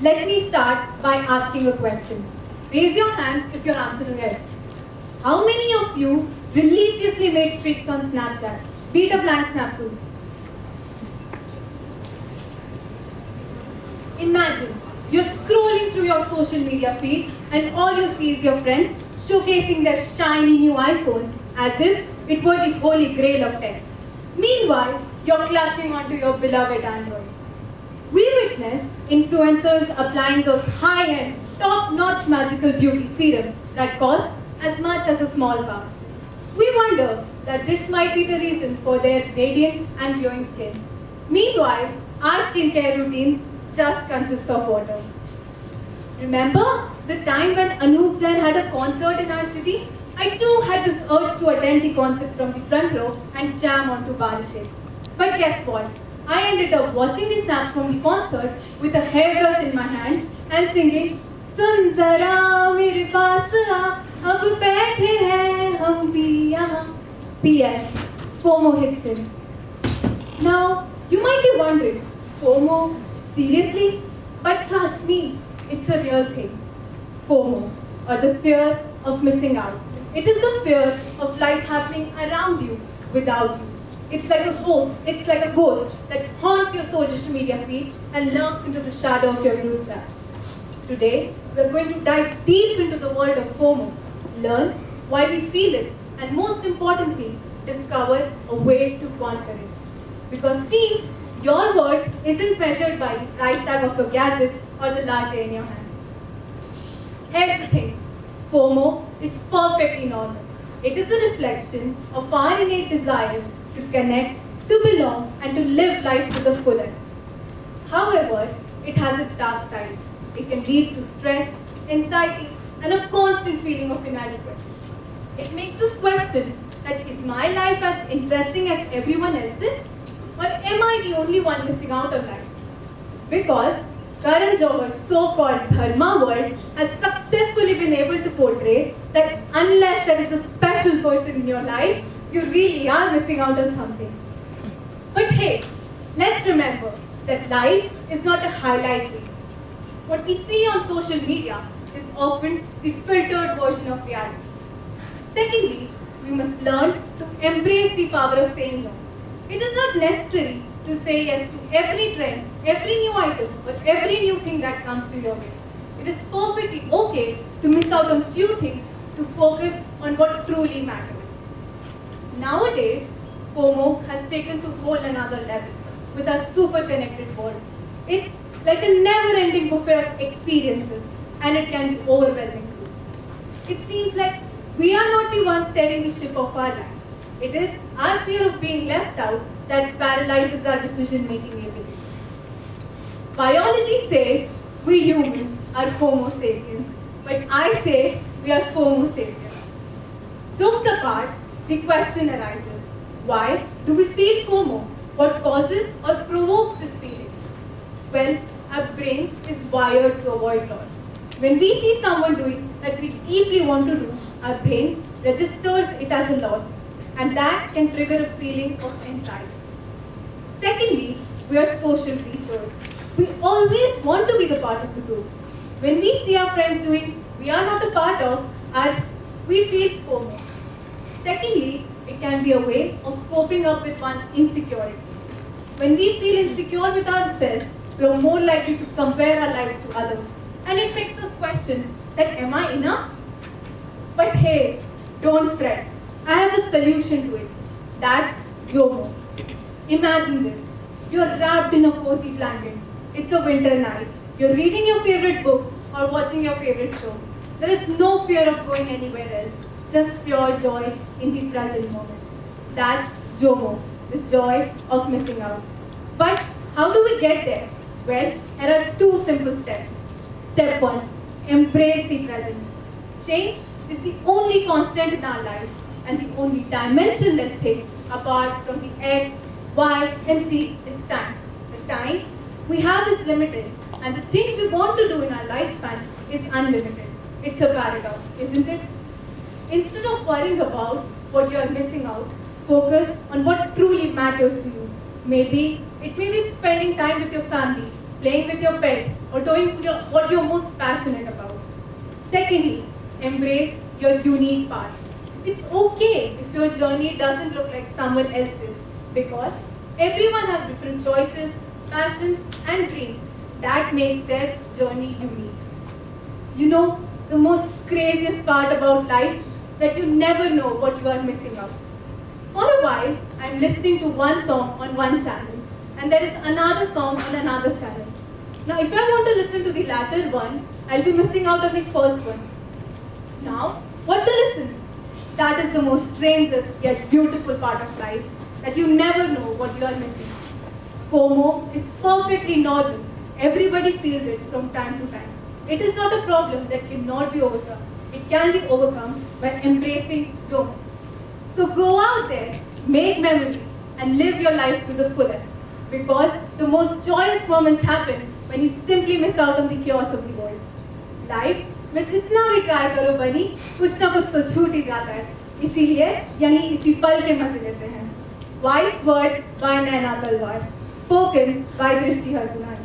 Let me start by asking a question. Raise your hands if you're answering yes. How many of you religiously make streaks on Snapchat? Beat a blank snap too. Imagine you're scrolling through your social media feed and all you see is your friends showcasing their shiny new iPhones as if it were the holy grail of tech. Meanwhile, you're clutching onto your beloved Android. We witness influencers applying those high-end, top-notch magical beauty serums that cost as much as a small car. We wonder that this might be the reason for their radiant and glowing skin. Meanwhile, our skincare routine just consists of water. Remember the time when Anoop Jain had a concert in our city? I too had this urge to attend the concert from the front row and jam onto Barishe. But guess what? I ended up watching the snaps from the concert with a hairbrush in my hand and singing सुन जरा मेरे पास आ अब बैठे हैं हम भी यहाँ. P.S. FOMO hits in. Now, you might be wondering, FOMO? Seriously? But trust me, it's a real thing. FOMO, or the fear of missing out. It is the fear of life happening around you without you. It's like a ghost that haunts your social media feed and lurks into the shadow of your group chats. Today, we're going to dive deep into the world of FOMO, learn why we feel it, and most importantly, discover a way to conquer it. Because teens, your worth isn't measured by the price tag of your gadget or the latte in your hand. Here's the thing, FOMO is perfectly normal. It is a reflection of our innate desire to connect, to belong, and to live life to the fullest. However, it has its dark side. It can lead to stress, anxiety, and a constant feeling of inadequacy. It makes us question that is my life as interesting as everyone else's? Or am I the only one missing out on life? Because Karan Johar's so-called Dharma world has successfully been able to portray that unless there is a special person in your life, you really are missing out on something. But hey, let's remember that life is not a highlight reel. What we see on social media is often the filtered version of reality. Secondly, we must learn to embrace the power of saying no. It is not necessary to say yes to every trend, every new item, or every new thing that comes to your way. It is perfectly okay to miss out on few things to focus on what truly matters. Nowadays, FOMO has taken to whole another level with our super connected world. It's like a never-ending buffet of experiences, and it can be overwhelming too. It seems like we are not the ones steering the ship of our life. It is our fear of being left out that paralyzes our decision-making ability. Biology says we humans are Homo sapiens, but I say we are FOMO sapiens. Jokes apart, the question arises, why do we feel FOMO? What causes or provokes this feeling? Well, our brain is wired to avoid loss. When we see someone doing that we deeply want to do, our brain registers it as a loss, and that can trigger a feeling of anxiety. Secondly, we are social creatures. We always want to be the part of the group. When we see our friends doing we are not a part of, we feel FOMO. Secondly, it can be a way of coping up with one's insecurity. When we feel insecure with ourselves, we are more likely to compare our lives to others. And it makes us question that am I enough? But hey, don't fret. I have a solution to it. That's JOMO. Imagine this. You're wrapped in a cozy blanket. It's a winter night. You're reading your favorite book or watching your favorite show. There is no fear of going anywhere else. Just pure joy in the present moment. That's JOMO, the joy of missing out. But how do we get there? Well, here are two simple steps. Step 1, embrace the present. Change is the only constant in our life and the only dimensionless thing apart from the X, Y, and Z is time. The time we have is limited and the things we want to do in our lifespan is unlimited. It's a paradox, isn't it? Instead of worrying about what you are missing out, focus on what truly matters to you. Maybe it may be spending time with your family, playing with your pet, or doing what you're most passionate about. Secondly, embrace your unique path. It's okay if your journey doesn't look like someone else's, because everyone has different choices, passions, and dreams that makes their journey unique. You know, the most craziest part about life, that you never know what you are missing out. For a while, I'm listening to one song on one channel, and there is another song on another channel. Now, if I want to listen to the latter one, I'll be missing out on the first one. Now, what to listen? That is the most strangest yet beautiful part of life, that you never know what you are missing. FOMO is perfectly normal. Everybody feels it from time to time. It is not a problem that cannot be overcome. It can be overcome by embracing joy. So go out there, make memories, and live your life to the fullest. Because the most joyous moments happen when you simply miss out on the chaos of the world. Life में जितना भी try करो बनी, कुछ ना कुछ तो छूट ही जाता है. इसीलिए यहीं इसी पल के मजे लेते हैं. Wise words by Naina Talwar, spoken by Drishti Hargunani.